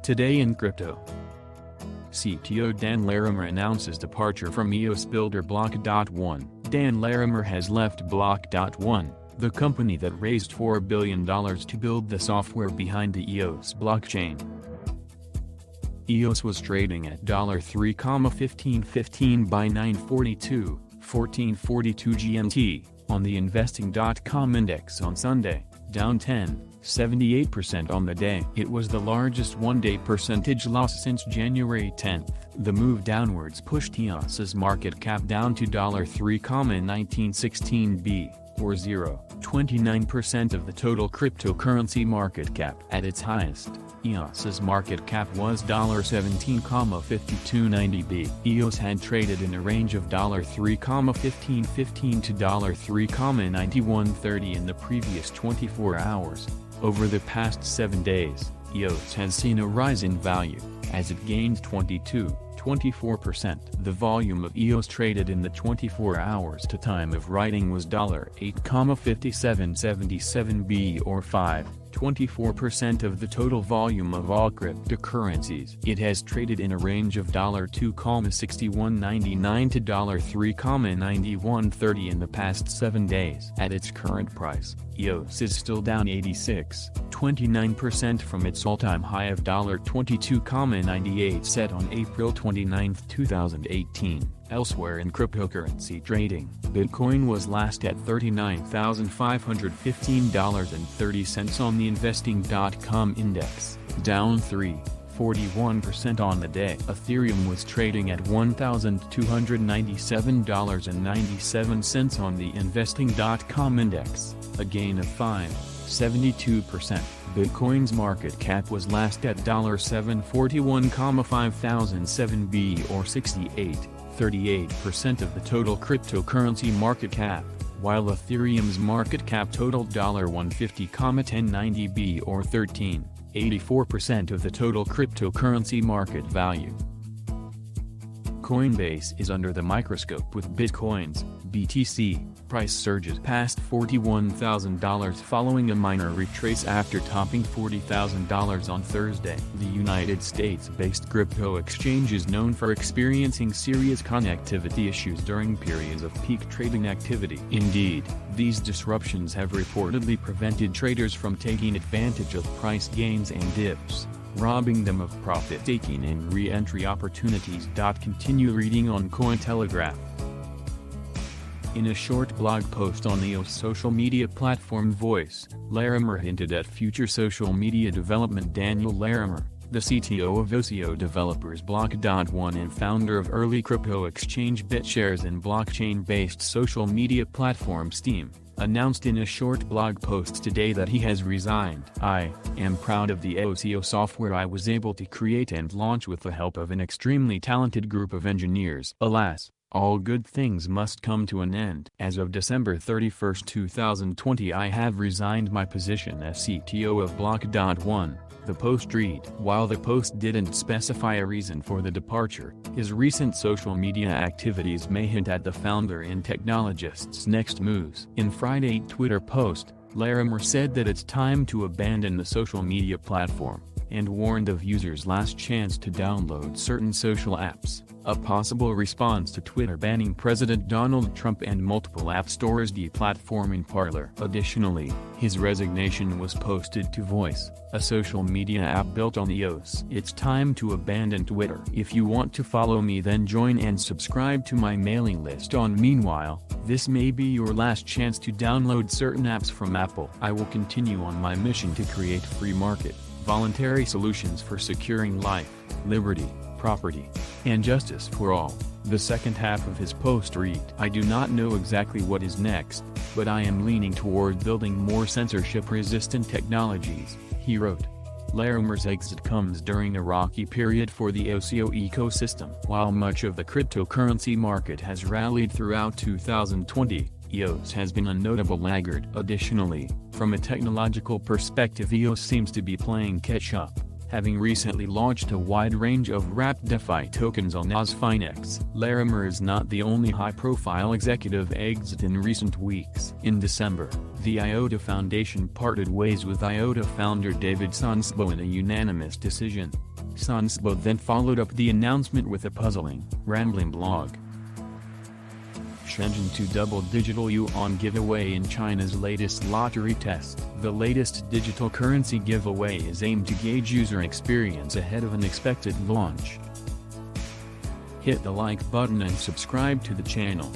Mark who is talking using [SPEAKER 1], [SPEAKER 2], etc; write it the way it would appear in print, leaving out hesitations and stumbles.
[SPEAKER 1] Today in crypto. CTO Dan Larimer announces departure from EOS builder Block.One. Dan Larimer has left Block.One, the company that raised $4 billion to build the software behind the EOS blockchain. EOS was trading at $3,1515 by 9:42, 14:42 GMT, on the investing.com index on Sunday, down 10.78% on the day. It was the largest one-day percentage loss since January 10th. The move downwards pushed EOS's market cap down to $3,1916 B, or 0.29% of the total cryptocurrency market cap. At its highest, EOS's market cap was $17,5290 B. EOS had traded in a range of $3,1515 to $3,9130 in the previous 24 hours. Over the past 7 days, EOS has seen a rise in value, as it gained 24%. The volume of EOS traded in the 24 hours to time of writing was $8,5777 B, or 5.24% of the total volume of all cryptocurrencies. It has traded in a range of $2,6199 to $3,9130 in the past 7 days. At its current price, EOS is still down 86.29% from its all-time high of $22,98 set on April 29, 2018. Elsewhere in cryptocurrency trading, Bitcoin was last at $39,515.30 on the investing.com index, down 3.41% on the day. Ethereum was trading at $1,297.97 on the investing.com index, a gain of 5.72%. Bitcoin's market cap was last at $741,5007 B, or 68.38% of the total cryptocurrency market cap, while Ethereum's market cap totaled $150,1090 B, or 13.84% of the total cryptocurrency market value. Coinbase is under the microscope with Bitcoin's BTC price surges past $41,000 following a minor retrace after topping $40,000 on Thursday. The United States-based crypto exchange is known for experiencing serious connectivity issues during periods of peak trading activity. Indeed, these disruptions have reportedly prevented traders from taking advantage of price gains and dips, robbing them of profit-taking and re-entry opportunities. Continue reading on Cointelegraph. In a short blog post on the EOS social media platform Voice, Larimer hinted at future social media development. Daniel Larimer, the CTO of OCO developers Block.One and founder of early crypto exchange BitShares and blockchain-based social media platform Steem, announced in a short blog post today that he has resigned. "I am proud of the OCO software I was able to create and launch with the help of an extremely talented group of engineers. Alas, all good things must come to an end. As of December 31, 2020, I have resigned my position as CTO of Block.One." The post read. While the post didn't specify a reason for the departure, his recent social media activities may hint at the founder and technologist's next moves. In Friday's Twitter post, Larimer said that it's time to abandon the social media platform, and warned of users' last chance to download certain social apps, a possible response to Twitter banning President Donald Trump and multiple app stores deplatforming Parler. Additionally, his resignation was posted to Voice, a social media app built on EOS. "It's time to abandon Twitter. If you want to follow me, then join and subscribe to my mailing list on. Meanwhile, this may be your last chance to download certain apps from Apple. I will continue on my mission to create free market, voluntary solutions for securing life, liberty, property, and justice for all." The second half of his post read, "I do not know exactly what is next, but I am leaning toward building more censorship-resistant technologies," he wrote. Larimer's exit comes during a rocky period for the OCO ecosystem. While much of the cryptocurrency market has rallied throughout 2020, EOS has been a notable laggard. Additionally, from a technological perspective, EOS seems to be playing catch-up, having recently launched a wide range of wrapped DeFi tokens on OzFinex. Larimer is not the only high-profile executive exit in recent weeks. In December, the IOTA Foundation parted ways with IOTA founder David Sonsbo in a unanimous decision. Sunsbo then followed up the announcement with a puzzling, rambling blog. Shenzhen 2 Double Digital Yuan Giveaway in China's latest lottery test. The latest digital currency giveaway is aimed to gauge user experience ahead of an expected launch. Hit the like button and subscribe to the channel.